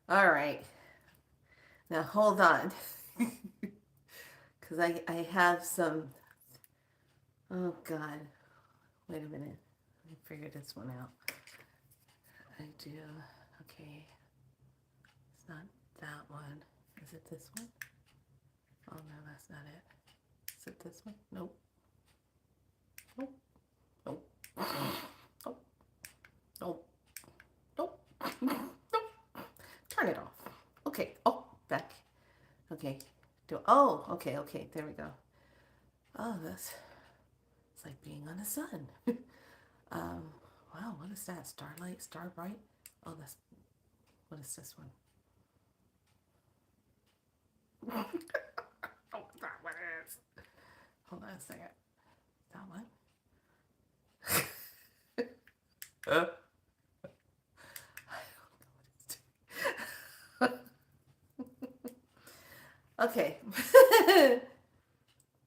All right. Now hold on. Because I have some. Oh, God. Wait a minute. Let me figure this one out. I do. Okay. It's not that one. Is it this one? Oh, no, that's not it. Is it this one? Nope. Nope. Nope. Nope. Nope. Nope. Nope. Turn it off. Okay. Oh, back. Okay. Okay, okay. There we go. Oh, that's. It's like being on the sun. um, wow, what is that? Starlight? Starbright? Oh, that's. What is this one? Oh, that one is. Hold on a second. That one? Uh, okay.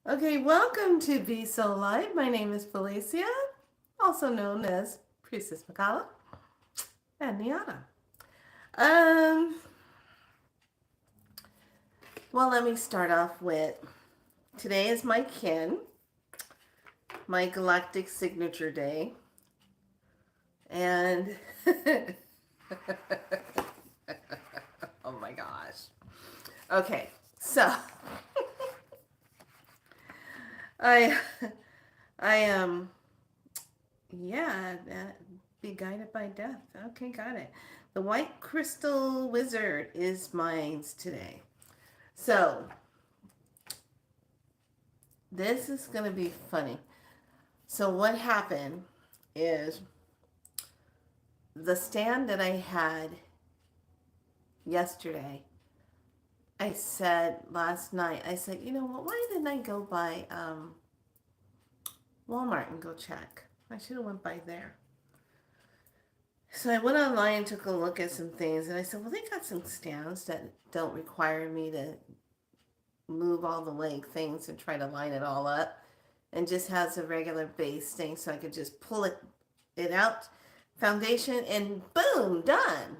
Okay, welcome to Be So Live. My name is Felicia, also known as Priestess Makala and Niana. Um, well, let me start off with today is my kin, my galactic signature day. And oh my gosh. Okay, so I I yeah, be guided by death. Okay, got it. The white crystal wizard is mine today. So this is gonna be funny. So what happened is the stand that I had yesterday. I said last night. I said, you know what? Why didn't I go by Walmart and go check? I should have went by there. So I went online and took a look at some things, and I said, well, they got some stands that don't require me to move all the leg things and try to line it all up, and just has a regular base thing, so I could just pull it out, foundation, and boom, done.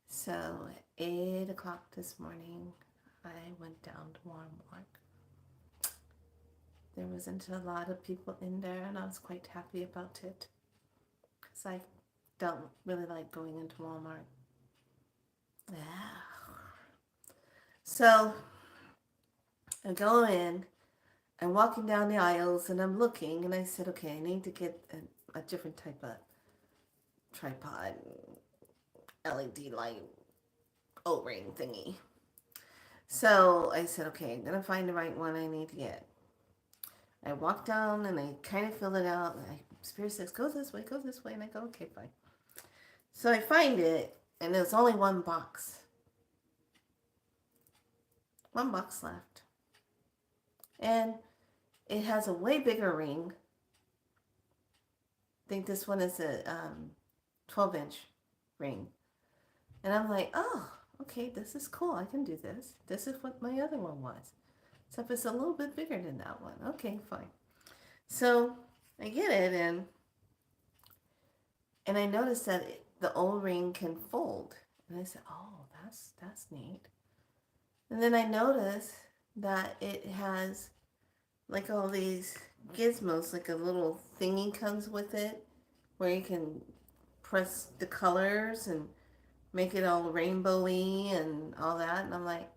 So at 8 o'clock this morning, I went down to Walmart. There wasn't a lot of people in there, and I was quite happy about it because I don't really like going into Walmart. Yeah. So I go in, I'm walking down the aisles, and I'm looking, and I said, okay, I need to get a different type of tripod, LED light, O-ring thingy. So I said, okay, I'm going to find the right one I need to get. I walk down and I kind of fill it out. And Spirit says, go this way, go this way. And I go, okay, fine. So I find it, and there's only one box. One box left. And it has a way bigger ring. I think this one is a 12-inch ring. And I'm like, oh, okay, this is cool. I can do this. This is what my other one was. Except it's a little bit bigger than that one. Okay, fine. So I get it, and I noticed that the O-ring can fold. And I said, oh, that's neat. And then I noticed that it has like all these gizmos, like a little thingy comes with it where you can press the colors and make it all rainbowy and all that. And I'm like,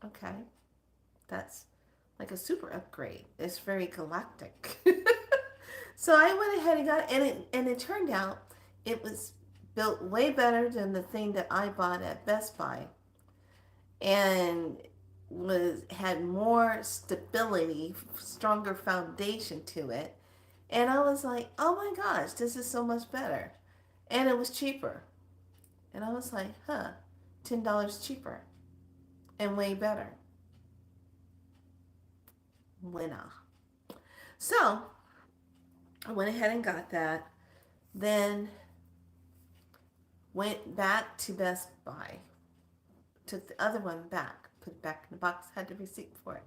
okay, that's like a super upgrade. It's very galactic. So I went ahead and got it, and it turned out it was built way better than the thing that I bought at Best Buy, and was had more stability, stronger foundation to it. And I was like, oh my gosh, this is so much better. And it was cheaper. And I was like, huh, $10 cheaper and way better. Winner. So I went ahead and got that. Then went back to Best Buy. Took the other one back. Put it back in the box. Had the receipt for it.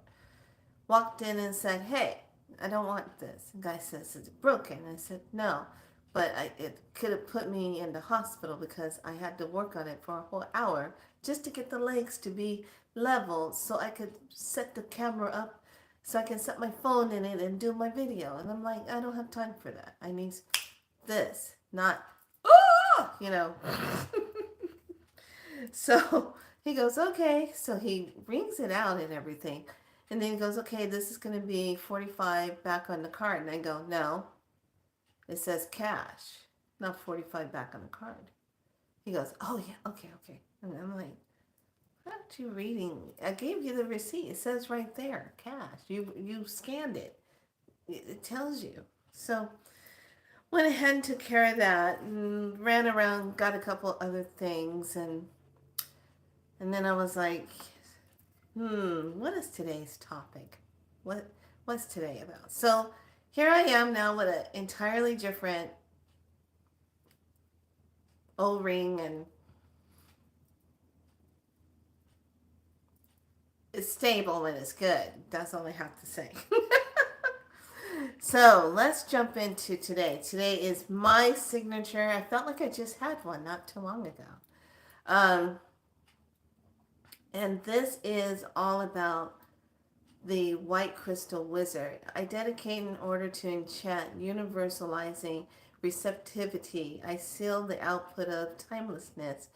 Walked in and said, hey, I don't want this. The guy says, is it broken? I said, no. but it could have put me in the hospital because I had to work on it for a whole hour just to get the legs to be level so I could set the camera up so I can set my phone in it and do my video. And I'm like, I don't have time for that. I need this, not, oh, you know. So he goes, okay. So he rings it out and everything. And then he goes, okay, this is going to be 45 back on the card. And I go, no, it says cash, not 45 back on the card. He goes, oh, yeah, okay, okay. And I'm like, aren't you reading? I gave you the receipt. It says right there, cash. You scanned it. It tells you. So went ahead and took care of that and ran around, got a couple other things. And then I was like, what is today's topic? What's today about? So here I am now with an entirely different O-ring, and it's stable and it's good. That's all I have to say. So let's jump into today. Today is my signature. I felt like I just had one not too long ago. And this is all about the White Crystal Wizard. I dedicate in order to enchant, universalizing receptivity. I seal the output of timelessness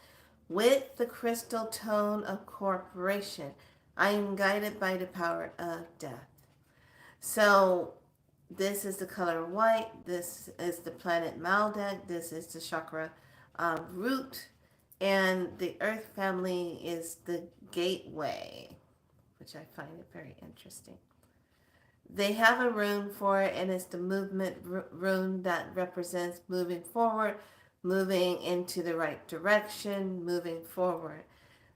with the crystal tone of corporation. I am guided by the power of death. So this is the color white. This is the planet Maldek. This is the chakra root. And the earth family is the gateway, which I find it very interesting. They have a rune for it, and it's the movement rune that represents moving forward, moving into the right direction, moving forward.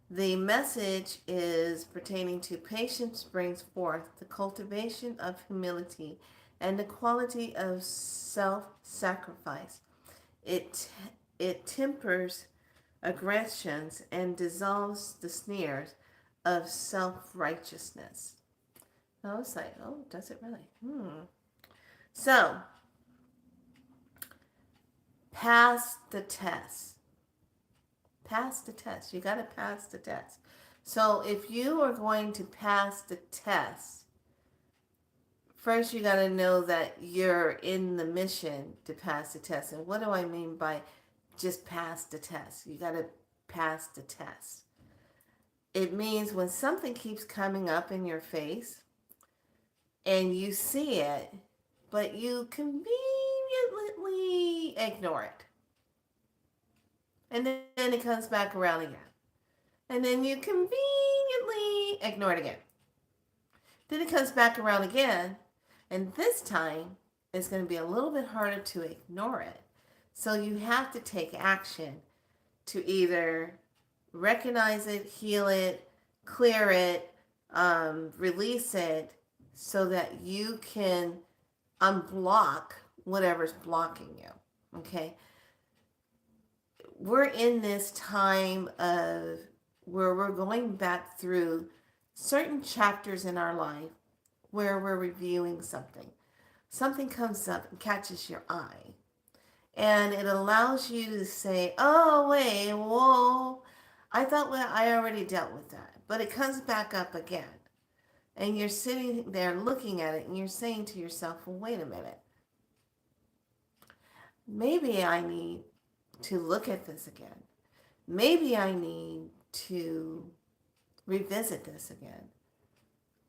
The message is pertaining to patience brings forth the cultivation of humility and the quality of self-sacrifice. It tempers aggressions and dissolves the sneers of self-righteousness. I was like, oh, does it really? So, pass the test. Pass the test. You got to pass the test. So, if you are going to pass the test, first you got to know that you're in the mission to pass the test. And what do I mean by just pass the test? You got to pass the test. It means when something keeps coming up in your face and you see it, but you conveniently ignore it. And then it comes back around again. And then you conveniently ignore it again. Then it comes back around again. And this time, it's going to be a little bit harder to ignore it. So you have to take action to either recognize it, heal it, clear it, release it, so that you can unblock whatever's blocking you. Okay? We're in this time of where we're going back through certain chapters in our life where we're reviewing something. Something comes up and catches your eye. And it allows you to say, oh, wait, whoa, I thought I already dealt with that. But it comes back up again. And you're sitting there looking at it and you're saying to yourself, well, wait a minute. Maybe I need to look at this again. Maybe I need to revisit this again.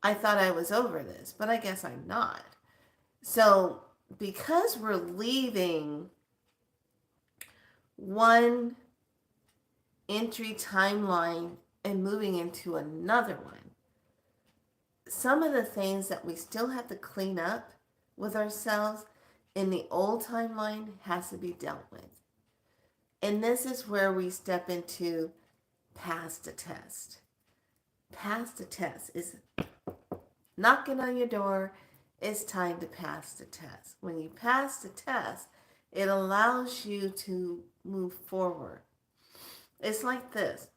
I thought I was over this, but I guess I'm not. So because we're leaving one entry timeline and moving into another one, some of the things that we still have to clean up with ourselves in the old timeline has to be dealt with. And this is where we step into pass the test. Pass the test is knocking on your door. It's time to pass the test. When you pass the test, it allows you to move forward. It's like this.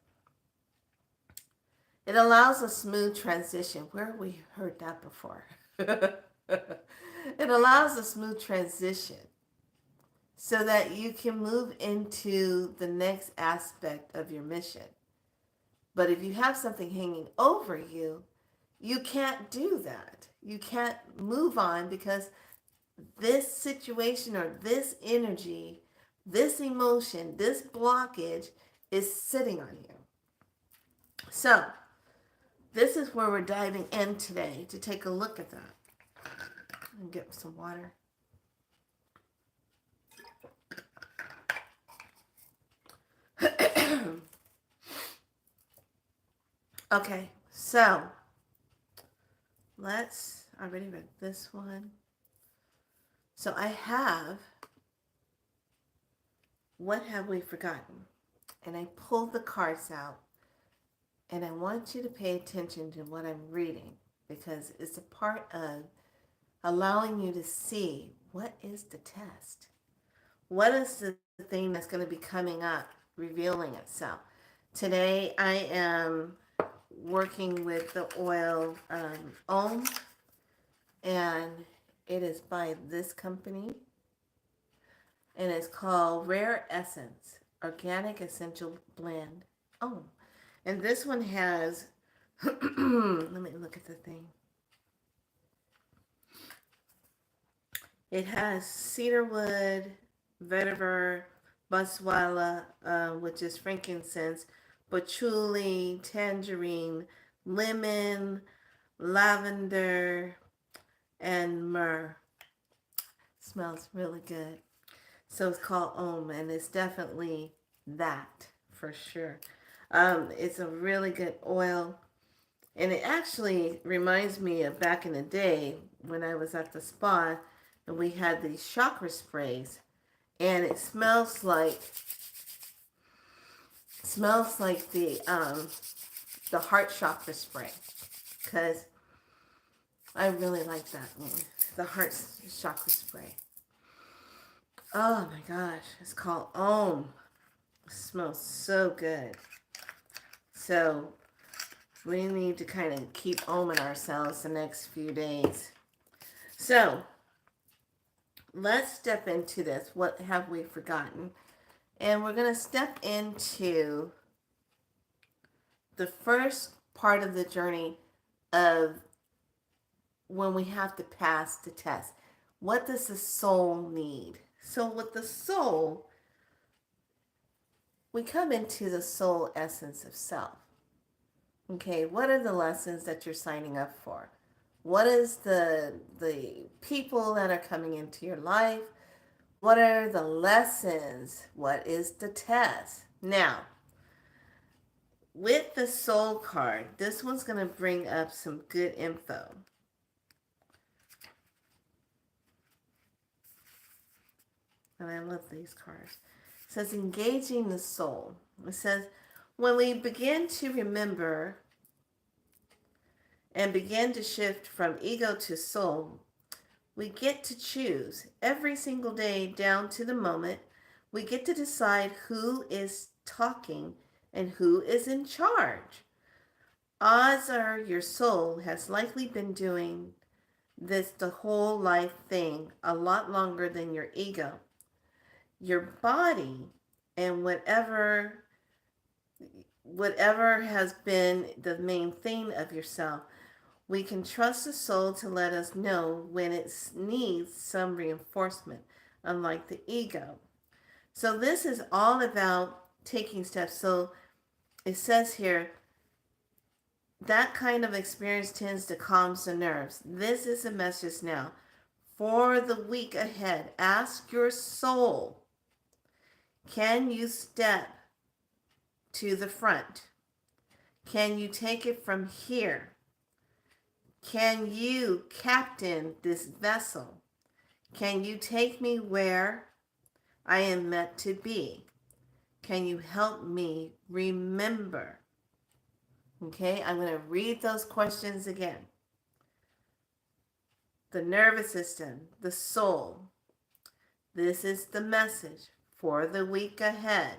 It allows a smooth transition. Where have we heard that before? It allows a smooth transition. so that you can move into the next aspect of your mission. But if you have something hanging over you, you can't do that. You can't move on because this situation or this energy, this emotion, this blockage is sitting on you. So, this is where we're diving in today to take a look at that. And get some water. Okay, so I already read this one. So I have, what have we forgotten? And I pulled the cards out, and I want you to pay attention to what I'm reading because it's a part of allowing you to see what is the test. What is the thing that's going to be coming up, revealing itself? Today I am working with the oil Om, and it is by this company, and it's called Rare Essence Organic Essential Blend Om. And this one has, let me look at the thing. It has cedarwood, vetiver, muswala, which is frankincense, patchouli, tangerine, lemon, lavender, and myrrh. Smells really good. So it's called Om, and it's definitely that for sure. It's a really good oil, and it actually reminds me of back in the day when I was at the spa and we had these chakra sprays, and it smells like the heart chakra spray, because I really like that one, the heart chakra spray. Oh my gosh, it's called Om. It smells so good. So we need to kind of keep oming ourselves the next few days. So let's step into this. What have we forgotten? And we're going to step into the first part of the journey of when we have to pass the test. What does the soul need? So with the soul, we come into the soul essence of self. Okay, what are the lessons that you're signing up for? What is the people that are coming into your life? What are the lessons? What is the test? Now, with the soul card, this one's going to bring up some good info. And I love these cards. It says engaging the soul. It says when we begin to remember and begin to shift from ego to soul, we get to choose every single day down to the moment. We get to decide who is talking and who is in charge. Odds are your soul has likely been doing this the whole life thing a lot longer than your ego. Your body and whatever has been the main thing of yourself, we can trust the soul to let us know when it needs some reinforcement, unlike the ego. So this is all about taking steps. So it says here, that kind of experience tends to calm the nerves. This is a message now. For the week ahead, ask your soul, can you step to the front? Can you take it from here? Can you captain this vessel? Can you take me where I am meant to be? Can you help me remember? Okay, I'm going to read those questions again. The nervous system, the soul. This is the message for the week ahead.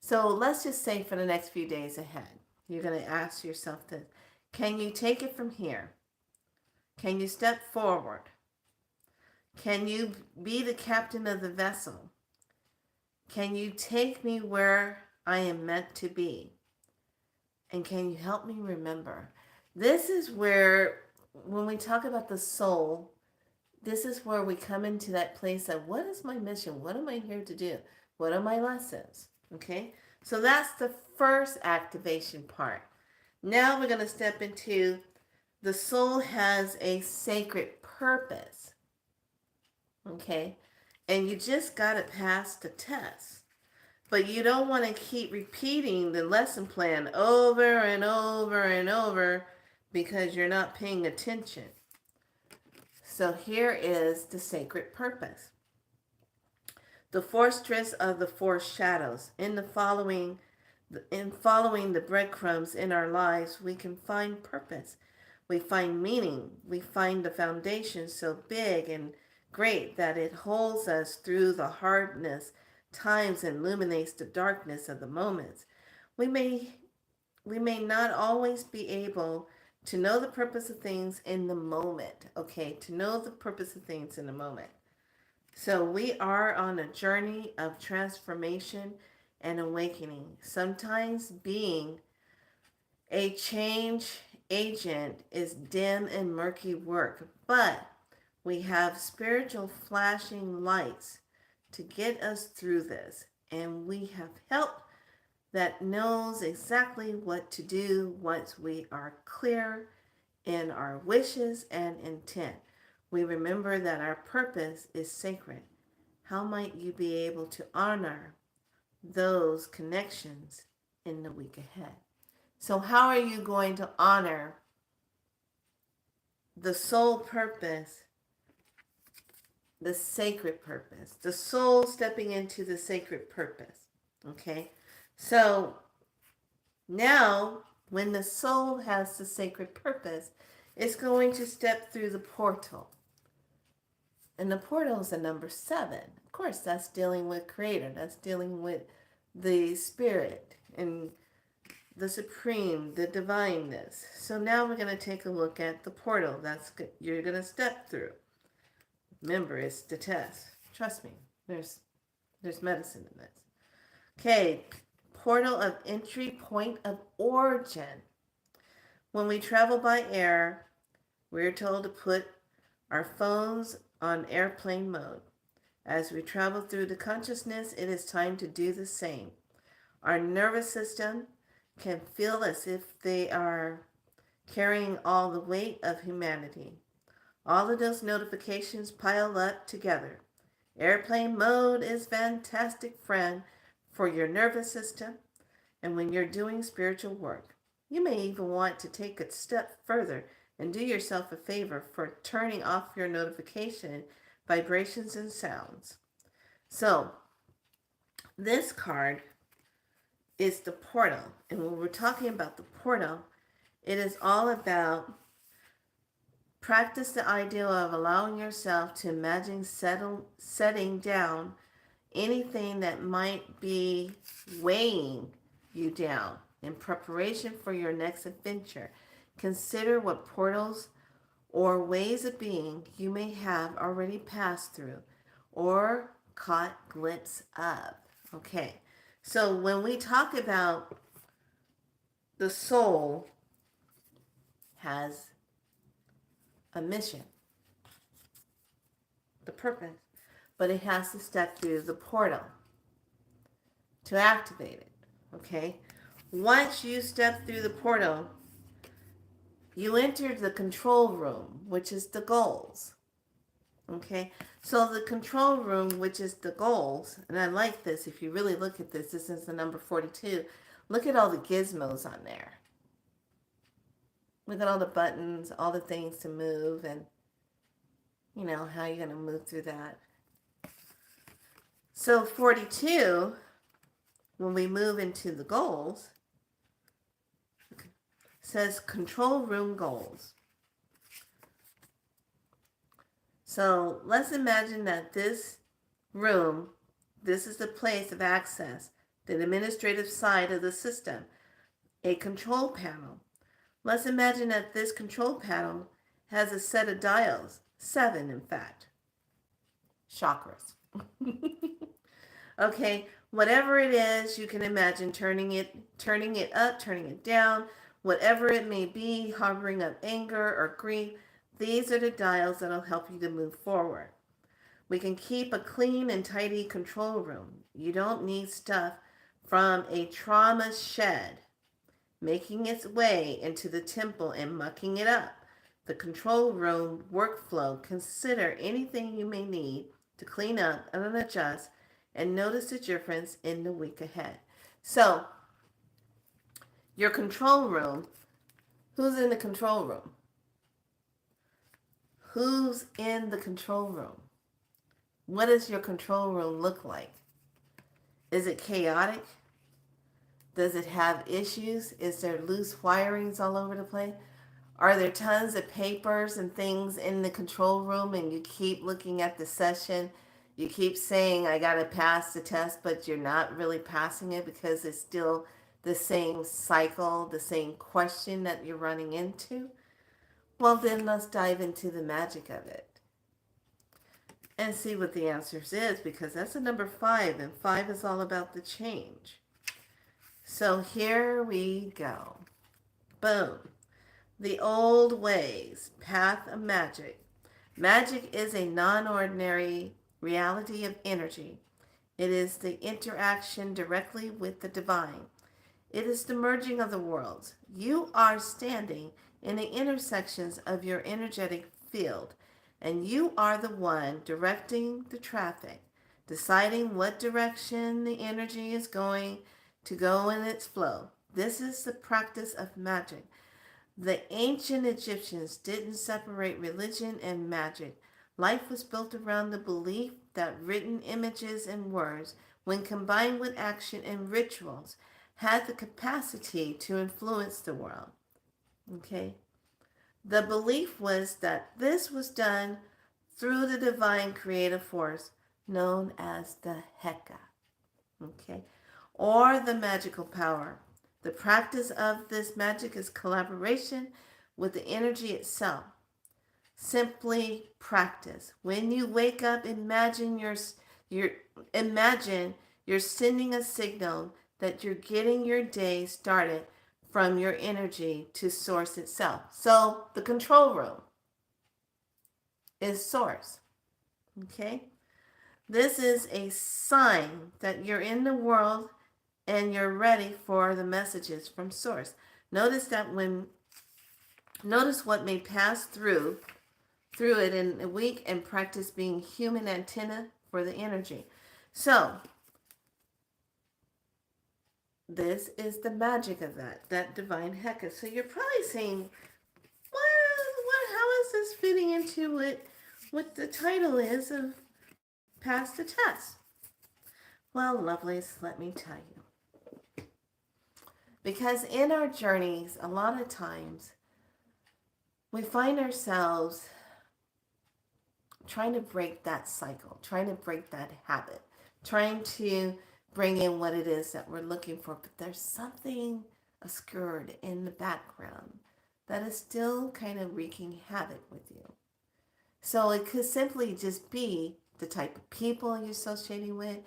So let's just say for the next few days ahead, you're going to ask yourself this. Can you take it from here? Can you step forward? Can you be the captain of the vessel? Can you take me where I am meant to be? And can you help me remember? This is where, when we talk about the soul, this is where we come into that place of what is my mission? What am I here to do? What are my lessons? Okay, so that's the first activation part. Now we're going to step into the soul has a sacred purpose. Okay, and you just got to pass the test. But you don't want to keep repeating the lesson plan over and over and over because you're not paying attention. So here is the sacred purpose. The fortress of the four shadows. In following the breadcrumbs in our lives, we can find purpose. We find meaning. We find the foundation so big and great that it holds us through the hardness times and illuminates the darkness of the moments. We may not always be able to know the purpose of things in the moment, okay? To know the purpose of things in the moment. So we are on a journey of transformation and awakening. Sometimes being a change agent is dim and murky work, but we have spiritual flashing lights to get us through this, and we have help that knows exactly what to do once we are clear in our wishes and intent. We remember that our purpose is sacred. How might you be able to honor those connections in the week ahead? So how are you going to honor the soul purpose, the sacred purpose, the soul stepping into the sacred purpose? Okay, so now when the soul has the sacred purpose, it's going to step through the portal. And the portal is a number 7. Of course, that's dealing with Creator. That's dealing with the Spirit and the Supreme, the Divineness. So now we're going to take a look at the portal you're going to step through. Remember, it's the test. Trust me, there's medicine in this. Okay, portal of entry, point of origin. When we travel by air, we're told to put our phones on airplane mode. As we travel through the consciousness, it is time to do the same. Our nervous system can feel as if they are carrying all the weight of humanity. All of those notifications pile up together. Airplane mode is fantastic friend for your nervous system and when you're doing spiritual work. You may even want to take a step further and do yourself a favor for turning off your notification vibrations and sounds. So, this card is the portal. And when we're talking about the portal, it is all about practice the idea of allowing yourself to imagine setting down anything that might be weighing you down in preparation for your next adventure. Consider what portals or ways of being you may have already passed through or caught glimpse of. Okay, so when we talk about the soul has a mission, the purpose, but it has to step through the portal to activate it. Okay, once you step through the portal, you enter the control room, which is the goals. Okay, so the control room, which is the goals, and I like this. If you really look at this, this is the number 42. Look at all the gizmos on there. Look at all the buttons, all the things to move, and you know how you're going to move through that. So 42, when we move into the goals, says control room goals. So let's imagine that this room, this is the place of access, the administrative side of the system, a control panel. Let's imagine that this control panel has a set of dials, 7 in fact, chakras. Okay, Whatever it is, you can imagine turning it up, turning it down, whatever it may be, harboring up anger or grief. These are the dials that'll help you to move forward. We can keep a clean and tidy control room. You don't need stuff from a trauma shed making its way into the temple and mucking it up. The control room workflow. Consider anything you may need to clean up and adjust and notice the difference in the week ahead. So, your control room, who's in the control room? Who's in the control room? What does your control room look like? Is it chaotic? Does it have issues? Is there loose wirings all over the place? Are there tons of papers and things in the control room and you keep looking at the session? You keep saying, I got to pass the test, but you're not really passing it because it's still the same cycle, the same question that you're running into? Well, then let's dive into the magic of it and see what the answers is, because that's a number 5, and 5 is all about the change. So here we go. Boom. The old ways, path of magic. Magic is a non-ordinary reality of energy. It is the interaction directly with the divine. It is the merging of the worlds. You are standing in the intersections of your energetic field, and you are the one directing the traffic, deciding what direction the energy is going to go in its flow. This is the practice of magic. The ancient Egyptians didn't separate religion and magic. Life was built around the belief that written images and words, when combined with action and rituals, had the capacity to influence the world. Okay? The belief was that this was done through the divine creative force known as the Heka. Okay? Or the magical power. The practice of this magic is collaboration with the energy itself. Simply practice. When you wake up, imagine you're sending a signal that you're getting your day started from your energy to source itself. So the control room is source. Okay? This is a sign that you're in the world and you're ready for the messages from source. Notice what may pass through it in a week, and practice being human antenna for the energy. So this is the magic of that divine Heka. So you're probably saying, how is this fitting into what the title is of Pass the Test? Well, lovelies, let me tell you. Because in our journeys, a lot of times, we find ourselves trying to break that cycle, trying to break that habit, trying to bring in what it is that we're looking for. But there's something obscured in the background that is still kind of wreaking havoc with you. So it could simply just be the type of people you're associating with,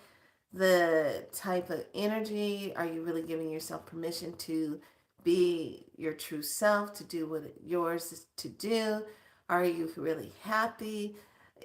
the type of energy. Are you really giving yourself permission to be your true self, to do what yours is to do? Are you really happy?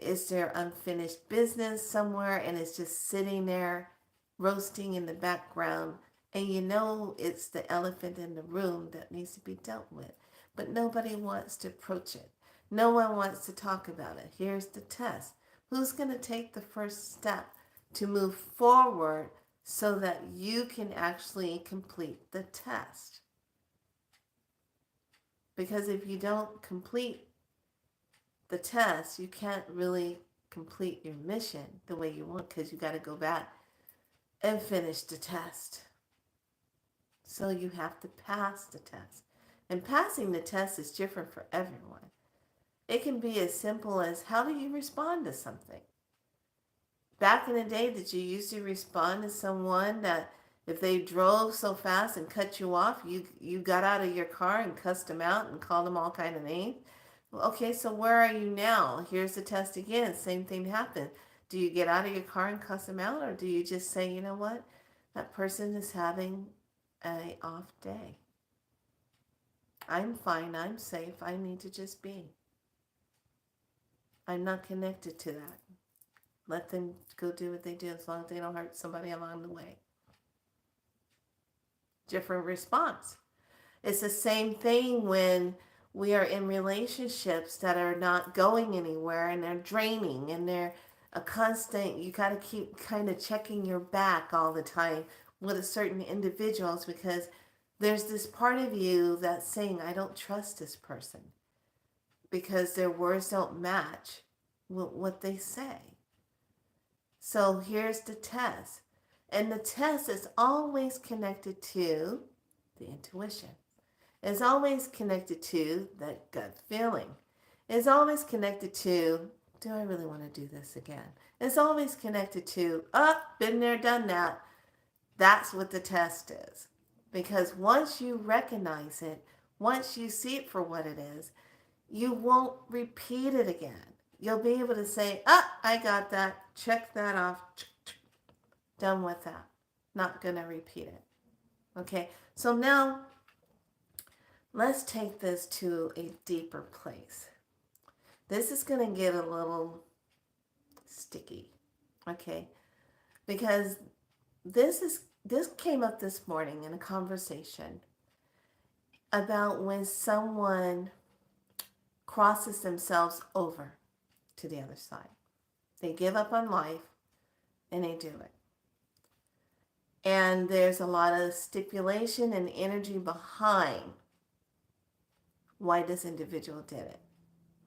Is there unfinished business somewhere and it's just sitting there roasting in the background, and you know it's the elephant in the room that needs to be dealt with, but nobody wants to approach it. No one wants to talk about it. Here's the test. Who's going to take the first step to move forward so that you can actually complete the test? Because if you don't complete the test, you can't really complete your mission the way you want, because you got to go back and finish the test. So you have to pass the test. And passing the test is different for everyone. It can be as simple as, how do you respond to something? Back in the day, did you usually respond to someone that if they drove so fast and cut you off, you got out of your car and cussed them out and called them all kind of names? Well, okay, so where are you now? Here's the test again. Same thing happened. Do you get out of your car and cuss them out, or do you just say, you know what, that person is having a off day? I'm fine, I'm safe, I need to just be. I'm not connected to that. Let them go do what they do as long as they don't hurt somebody along the way. Different response. It's the same thing when we are in relationships that are not going anywhere and they're draining and they're a constant, you got to keep kind of checking your back all the time with a certain individuals, because there's this part of you that's saying, I don't trust this person because their words don't match with what they say. So here's the test. And the test is always connected to the intuition. It's always connected to that gut feeling. It's always connected to, do I really want to do this again? It's always connected to, been there, done that. That's what the test is. Because once you recognize it, once you see it for what it is, you won't repeat it again. You'll be able to say, I got that, check that off, done with that. Not going to repeat it. Okay, so now let's take this to a deeper place. This is going to get a little sticky, okay? Because this came up this morning in a conversation about when someone crosses themselves over to the other side. They give up on life and they do it. And there's a lot of stipulation and energy behind why this individual did it.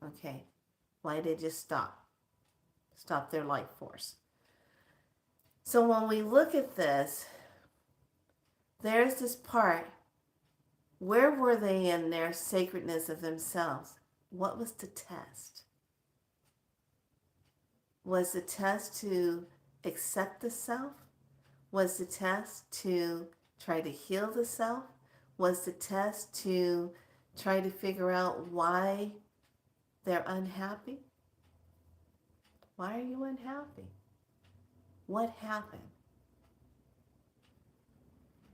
Okay? Why they just stop their life force. So when we look at this, there's this part, where were they in their sacredness of themselves? What was the test? Was the test to accept the self? Was the test to try to heal the self? Was the test to try to figure out why they're unhappy? Why are you unhappy? What happened?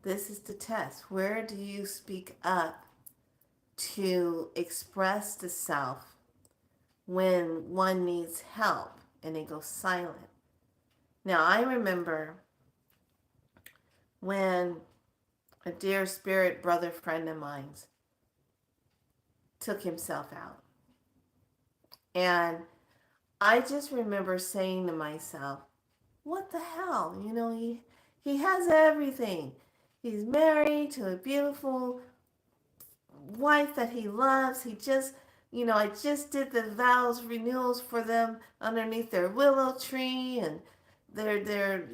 This is the test. Where do you speak up to express the self when one needs help and they go silent? Now, I remember when a dear spirit brother friend of mine took himself out. And I just remember saying to myself, what the hell? You know, he has everything. He's married to a beautiful wife that he loves. He just, I just did the vows renewals for them underneath their willow tree, and they're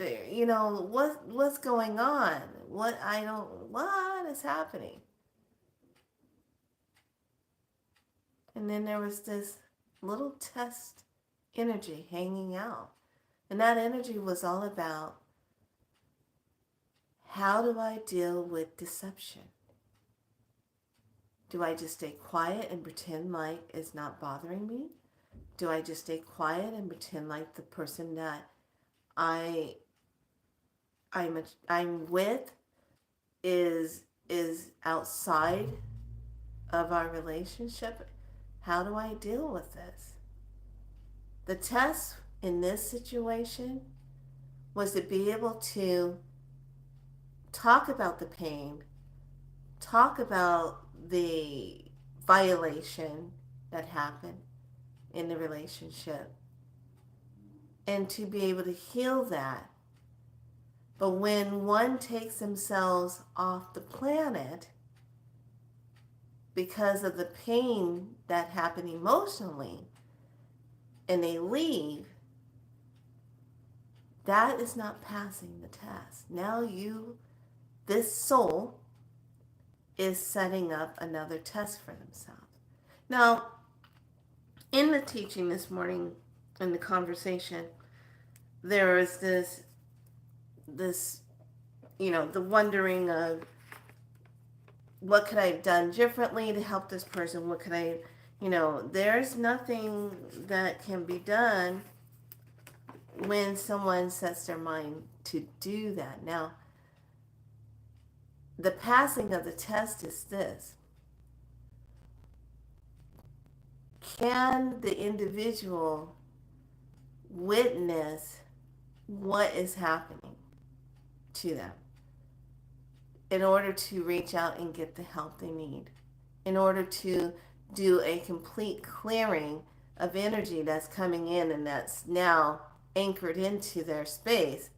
what's going on? What is happening? And then there was this little test energy hanging out. And that energy was all about, how do I deal with deception? Do I just stay quiet and pretend like it's not bothering me? Do I just stay quiet and pretend like the person that I'm with is outside of our relationship? How do I deal with this? The test in this situation was to be able to talk about the pain, talk about the violation that happened in the relationship, and to be able to heal that. But when one takes themselves off the planet because of the pain that happened emotionally, and they leave, that is not passing the test. Now this soul is setting up another test for themselves. Now, in the teaching this morning, in the conversation, there is this, the wondering of, what could I have done differently to help this person? What could there's nothing that can be done when someone sets their mind to do that. Now, the passing of the test is this. Can the individual witness what is happening to them in order to reach out and get the help they need, in order to do a complete clearing of energy that's coming in and that's now anchored into their space,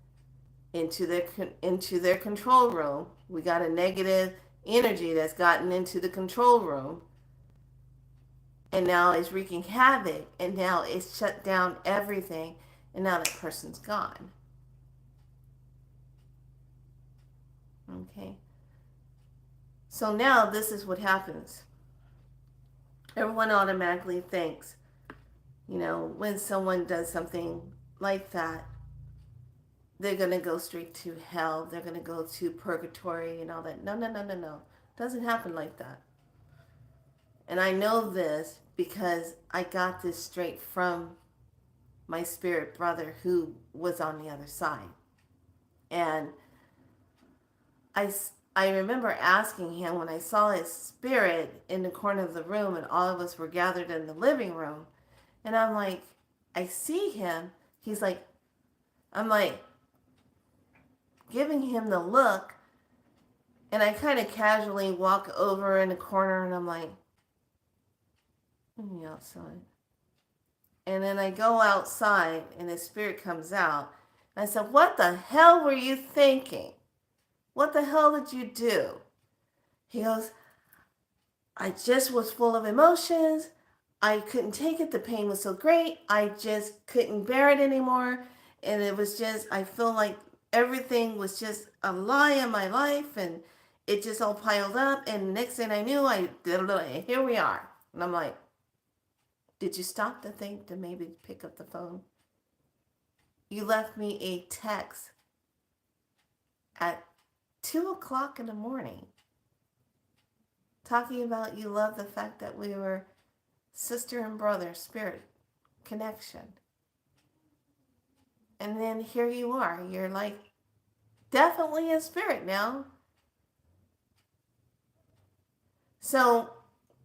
into their control room? We got a negative energy that's gotten into the control room, and now it's wreaking havoc, and now it's shut down everything, and now that person's gone. Okay. So now this is what happens. Everyone automatically thinks, when someone does something like that, they're going to go straight to hell. They're going to go to purgatory and all that. No. It doesn't happen like that. And I know this because I got this straight from my spirit brother who was on the other side. And I remember asking him when I saw his spirit in the corner of the room and all of us were gathered in the living room. And I'm like, I see him. He's like, I'm like giving him the look. And I kind of casually walk over in the corner and I'm like, me outside. And then I go outside and his spirit comes out. And I said, what the hell were you thinking? What the hell did you do? He goes, I just was full of emotions. I couldn't take it. The pain was so great. I just couldn't bear it anymore. And it was just, I feel like everything was just a lie in my life. And it just all piled up. And next thing I knew, here we are. And I'm like, did you stop to think to maybe pick up the phone? You left me a text at 2 o'clock in the morning talking about you love the fact that we were sister and brother, spirit connection. And then here you are. You're like definitely a spirit now. So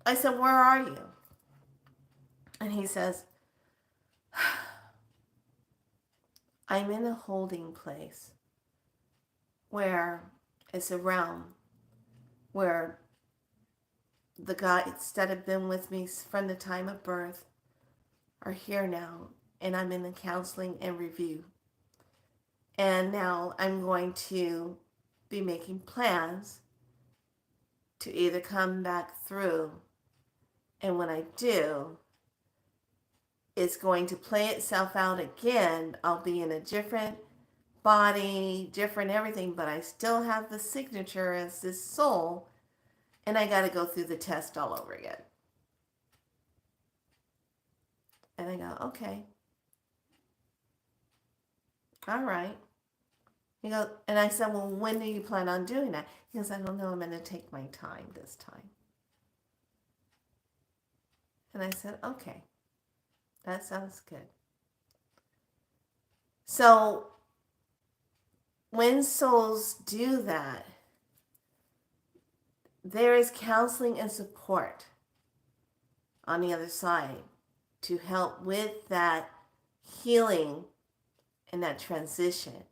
I said, where are you? And he says, I'm in a holding place where it's a realm where the guides that have been with me from the time of birth are here now, and I'm in the counseling and review. And now I'm going to be making plans to either come back through, and when I do, it's going to play itself out again. I'll be in a different body, different everything, but I still have the signature as this soul, and I got to go through the test all over again. And I go, okay. All right. He goes, and I said, well, when do you plan on doing that? He goes, I don't know. I'm going to take my time this time. And I said, okay. That sounds good. So when souls do that, there is counseling and support on the other side to help with that healing and that transition.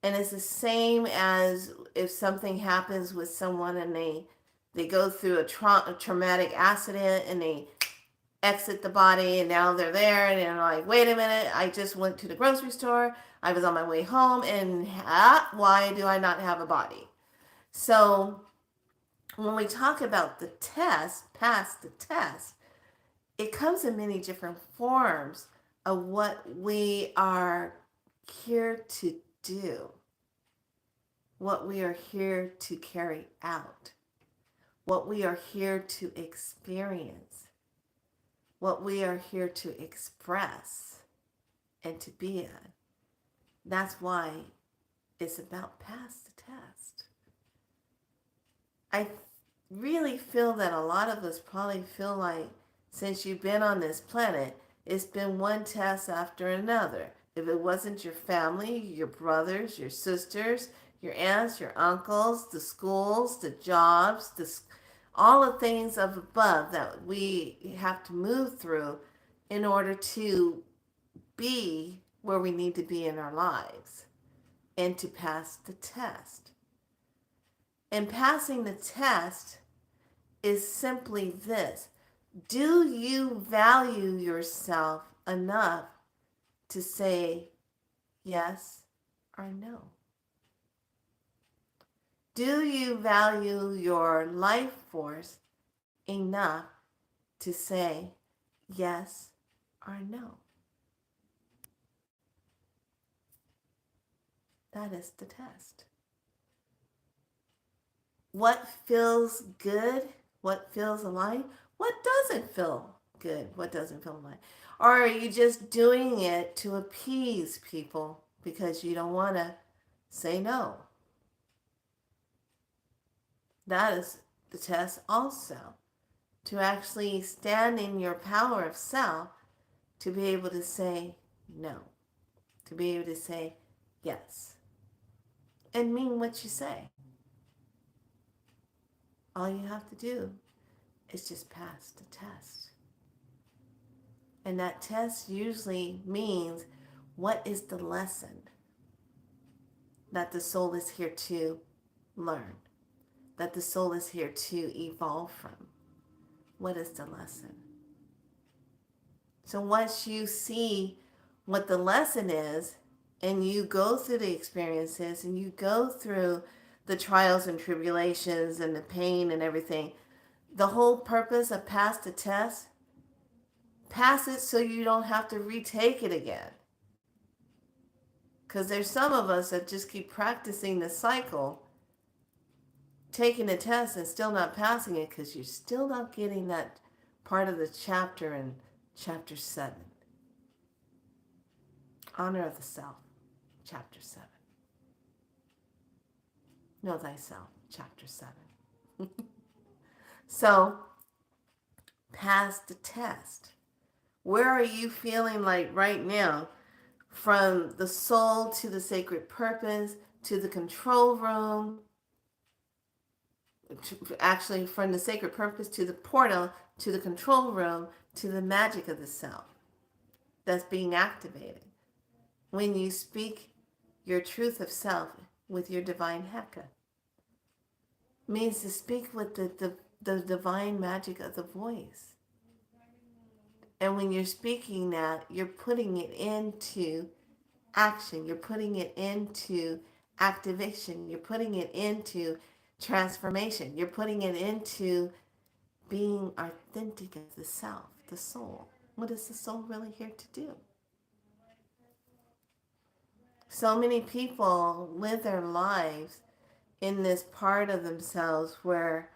And it's the same as if something happens with someone and they go through a traumatic accident and they exit the body and now they're there and they're like, wait a minute, I just went to the grocery store, I was on my way home, and why do I not have a body? So when we talk about the test, pass the test, it comes in many different forms of what we are here to do, what we are here to carry out, what we are here to experience, what we are here to express and to be in. That's why it's about pass the test. I really feel that a lot of us probably feel like since you've been on this planet, it's been one test after another. If it wasn't your family, your brothers, your sisters, your aunts, your uncles, the schools, the jobs, all the things of above that we have to move through in order to be where we need to be in our lives and to pass the test. And passing the test is simply this: do you value yourself enough to say yes or no? Do you value your life force enough to say yes or no? That is the test. What feels good? What feels aligned? What doesn't feel good? What doesn't feel aligned? Or are you just doing it to appease people because you don't want to say no? That is the test also. To actually stand in your power of self, to be able to say no, to be able to say yes, and mean what you say. All you have to do is just pass the test. And that test usually means, what is the lesson that the soul is here to learn, that the soul is here to evolve from? What is the lesson? So once you see what the lesson is, and you go through the experiences, and you go through the trials and tribulations and the pain and everything, the whole purpose of pass the test, pass it so you don't have to retake it again. Because there's some of us that just keep practicing the cycle, taking the test and still not passing it because you're still not getting that part of the chapter in chapter 7. Honor of the Self, chapter 7. Know thyself, chapter 7. So, pass the test. Where are you feeling like right now? From the soul to the sacred purpose, to the control room, actually from the sacred purpose to the portal, to the control room, to the magic of the self that's being activated. When you speak your truth of self with your divine Heka, means to speak with the divine magic of the voice. And when you're speaking that, you're putting it into action. You're putting it into activation. You're putting it into transformation. You're putting it into being authentic as the self, the soul. What is the soul really here to do? So many people live their lives in this part of themselves where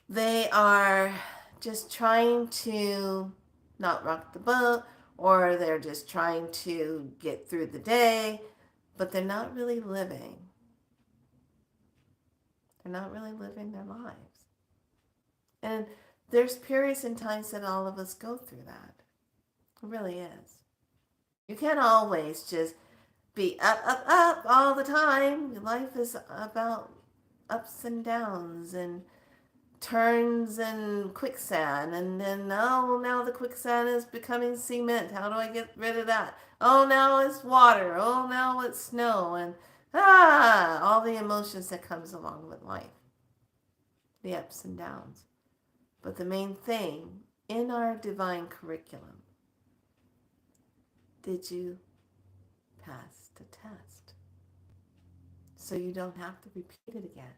they are just trying to not rock the boat, or they're just trying to get through the day, but they're not really living. They're not really living their lives. And there's periods and times that all of us go through that. It really is. You can't always just be up, up, up all the time. Life is about ups and downs and turns and quicksand, and then now the quicksand is becoming cement. How do I get rid of that? Oh, now it's water. Oh, now it's snow, and all the emotions that comes along with life, the ups and downs. But the main thing in our divine curriculum, did you pass the test? So you don't have to repeat it again.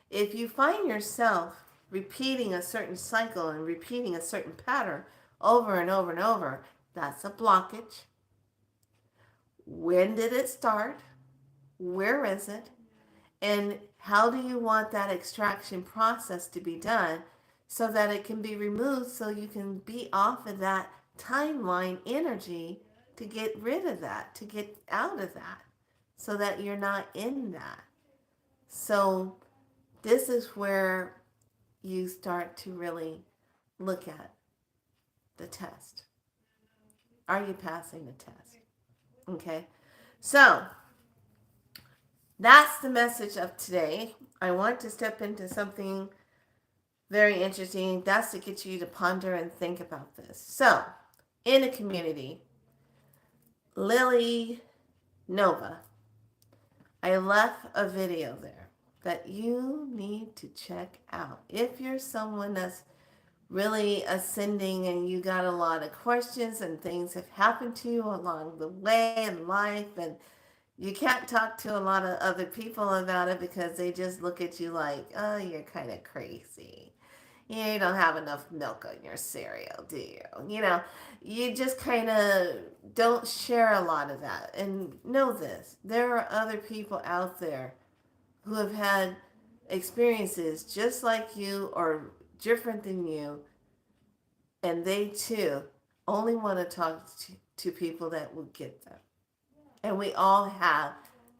If you find yourself repeating a certain cycle and repeating a certain pattern over and over and over, that's a blockage. When did it start? Where is it? And how do you want that extraction process to be done so that it can be removed, so you can be off of that timeline energy to get rid of that, to get out of that, so that you're not in that. So this is where you start to really look at the test. Are you passing the test? Okay. So that's the message of today. I want to step into something very interesting. That's to get you to ponder and think about this. So, in a community, Lily Nova, I left a video there that you need to check out. If you're someone that's really ascending and you got a lot of questions and things have happened to you along the way in life, and you can't talk to a lot of other people about it because they just look at you like, oh, you're kind of crazy. You don't have enough milk on your cereal, do you? You just kind of don't share a lot of that. And know this, there are other people out there who have had experiences just like you or different than you, and they too only want to talk to people that will get them. And we all have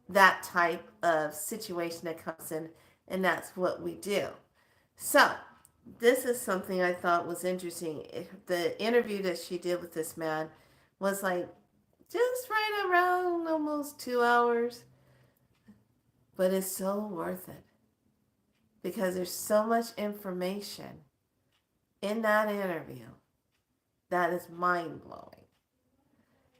that type of situation that comes in, and that's what we do. So, this is something I thought was interesting. The interview that she did with this man was like just right around almost 2 hours, but it's so worth it because there's so much information in that interview that is mind blowing.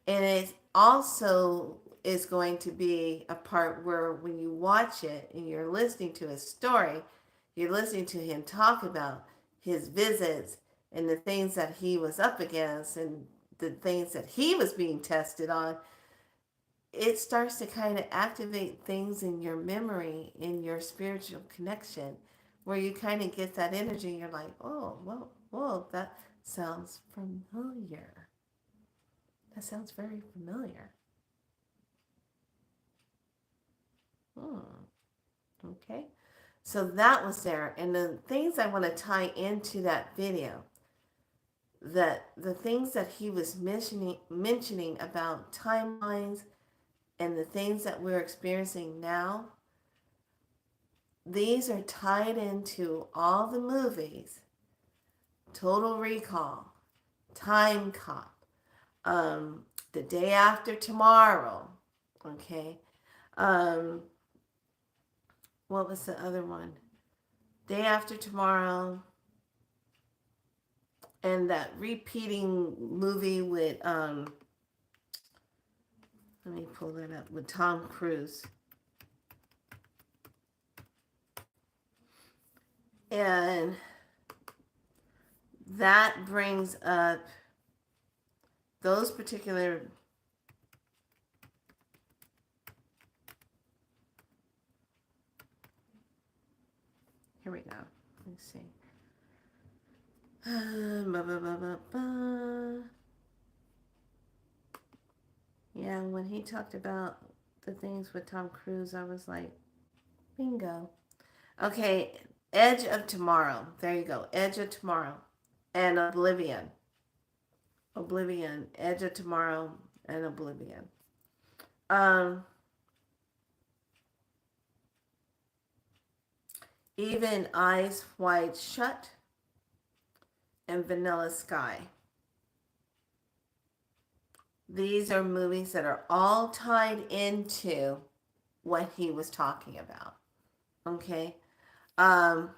And it also is going to be a part where when you watch it and you're listening to his story, you're listening to him talk about his visits and the things that he was up against and the things that he was being tested on. It starts to kind of activate things in your memory, in your spiritual connection, where you kind of get that energy. You're like, oh, well, whoa, that sounds familiar. That sounds very familiar. Hmm. Okay. So that was there. And the things I want to tie into that video, that the things that he was mentioning about timelines and the things that we're experiencing now, these are tied into all the movies: Total Recall, Time Cop, The Day After Tomorrow. Okay. Um, what was the other one? Day After Tomorrow, and that repeating movie with let me pull that up, with Tom Cruise. And that brings up those particular, here we go. Let's see. Yeah, when he talked about the things with Tom Cruise, I was like, bingo. Okay, Edge of Tomorrow. There you go. Edge of Tomorrow. And Oblivion. Oblivion. Edge of Tomorrow and Oblivion. Um, Even Eyes Wide Shut and Vanilla Sky. These are movies that are all tied into what he was talking about. Okay. Um,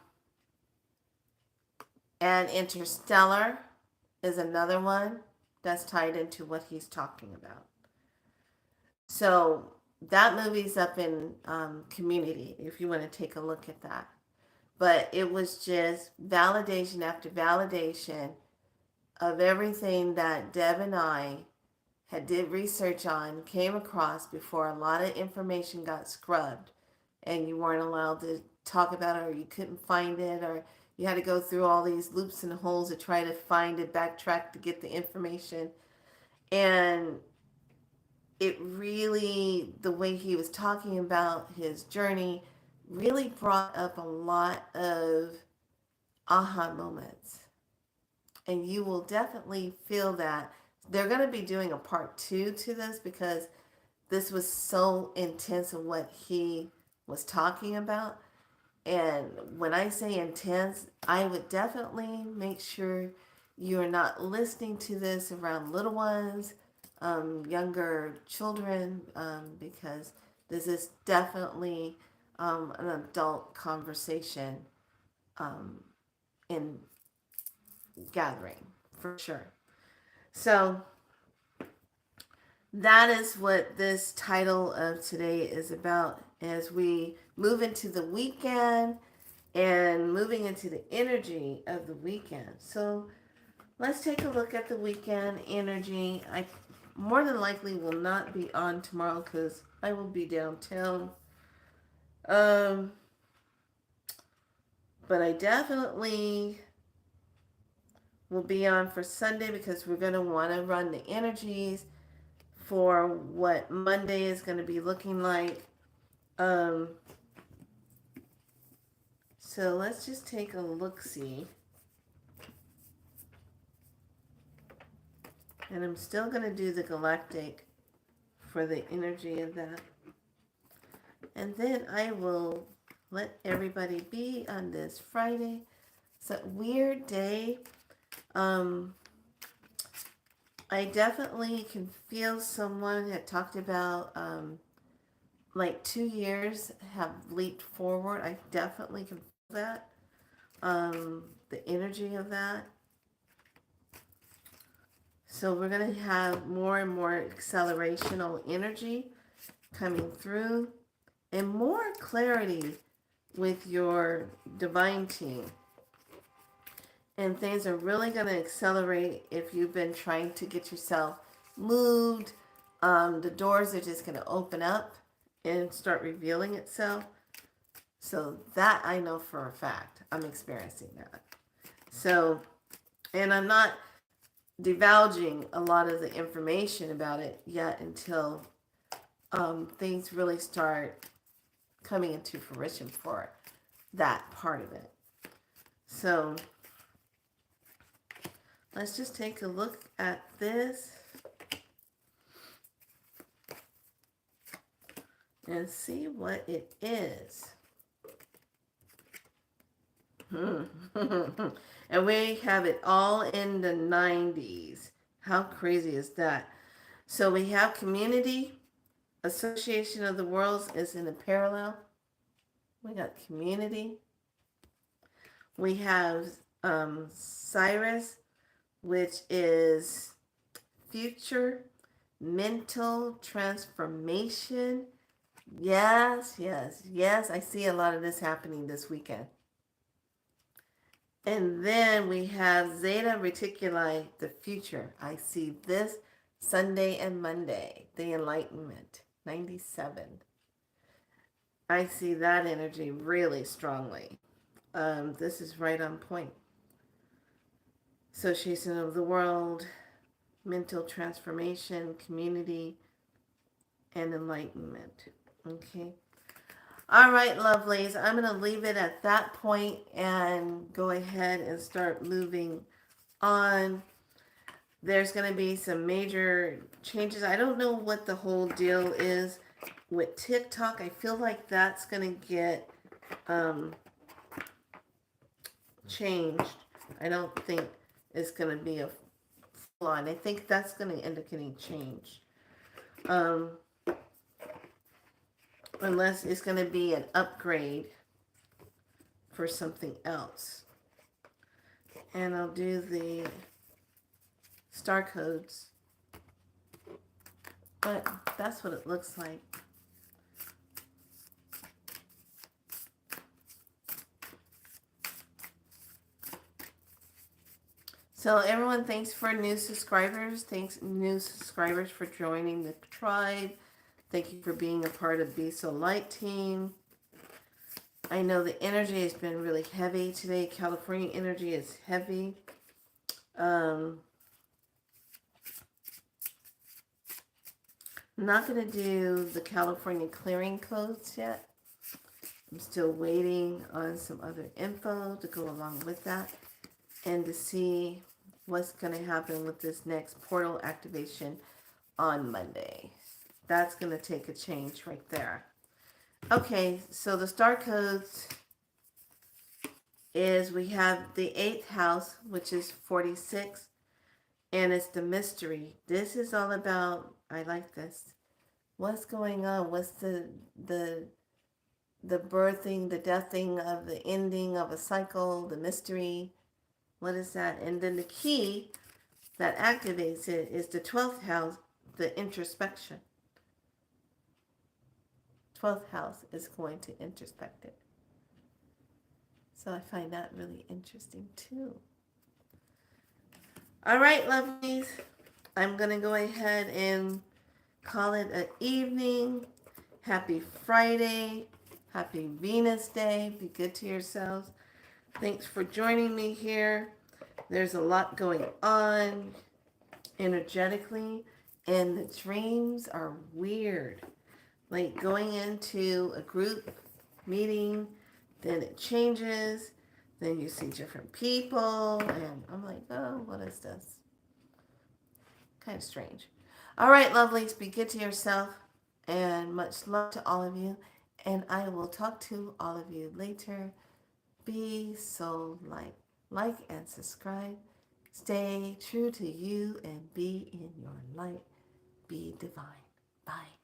and Interstellar is another one that's tied into what he's talking about. So that movie's up in Community if you want to take a look at that. But it was just validation after validation of everything that Deb and I had did research on, came across before a lot of information got scrubbed and you weren't allowed to talk about it, or you couldn't find it, or you had to go through all these loops and holes to try to find it, backtrack to get the information. And it really, the way he was talking about his journey really brought up a lot of aha moments. And you will definitely feel that. They're going to be doing a part 2 to this because this was so intense in what he was talking about. And when I say intense, I would definitely make sure you're not listening to this around little ones younger children, because this is definitely an adult conversation in gathering for sure. So that is what this title of today is about as we move into the weekend and moving into the energy of the weekend. So let's take a look at the weekend energy. I more than likely will not be on tomorrow because I will be downtown. Um, but I definitely will be on for Sunday because we're going to want to run the energies for what Monday is going to be looking like. Um, so let's just take a look-see. And I'm still going to do the galactic for the energy of that. And then I will let everybody be on this Friday. It's a weird day. I definitely can feel someone had talked about like 2 years have leaped forward. I definitely can feel that. The energy of that. So we're going to have more and more accelerational energy coming through and more clarity with your divine team. And things are really going to accelerate if you've been trying to get yourself moved. The doors are just going to open up and start revealing itself. So that I know for a fact. I'm experiencing that. So, and I'm not divulging a lot of the information about it yet until things really start coming into fruition for that part of it. So let's just take a look at this and see what it is. And we have it all in the 90s. How crazy is that? So we have community, association of the worlds is in a parallel. We got community. We have Cyrus, which is future, mental transformation. Yes, yes, yes. I see a lot of this happening this weekend. And then we have Zeta Reticuli, the future. I see this Sunday and Monday, the Enlightenment, 97. I see that energy really strongly. This is right on point. Association of the World, mental transformation, community, and enlightenment. Okay. All right, lovelies. I'm going to leave it at that point and go ahead and start moving on. There's going to be some major changes. I don't know what the whole deal is with TikTok. I feel like that's going to get changed. I don't think it's going to be a full on. I think that's going to end up getting changed. Unless it's going to be an upgrade for something else. And I'll do the star codes. But that's what it looks like. So everyone, thanks for new subscribers. Thanks new subscribers for joining the tribe. Thank you for being a part of Be So Light team. I know the energy has been really heavy today. California energy is heavy. I'm not going to do the California clearing codes yet. I'm still waiting on some other info to go along with that and to see what's going to happen with this next portal activation on Monday. That's going to take a change right there. Okay, so the star codes is we have the 8th house, which is 46. And it's the mystery. This is all about, I like this. What's going on? What's the birthing, the deathing of the ending of a cycle, the mystery? What is that? And then the key that activates it is the 12th house, the introspection. 12th house is going to introspect it. So I find that really interesting too. All right, lovelies. I'm going to go ahead and call it an evening. Happy Friday. Happy Venus Day. Be good to yourselves. Thanks for joining me here. There's a lot going on energetically, and the dreams are weird. Like going into a group meeting, then it changes, then you see different people, and I'm like, oh, what is this? Kind of strange. All right, lovelies, be good to yourself, and much love to all of you, and I will talk to all of you later. Be so light. Like and subscribe. Stay true to you and be in your light. Be divine. Bye.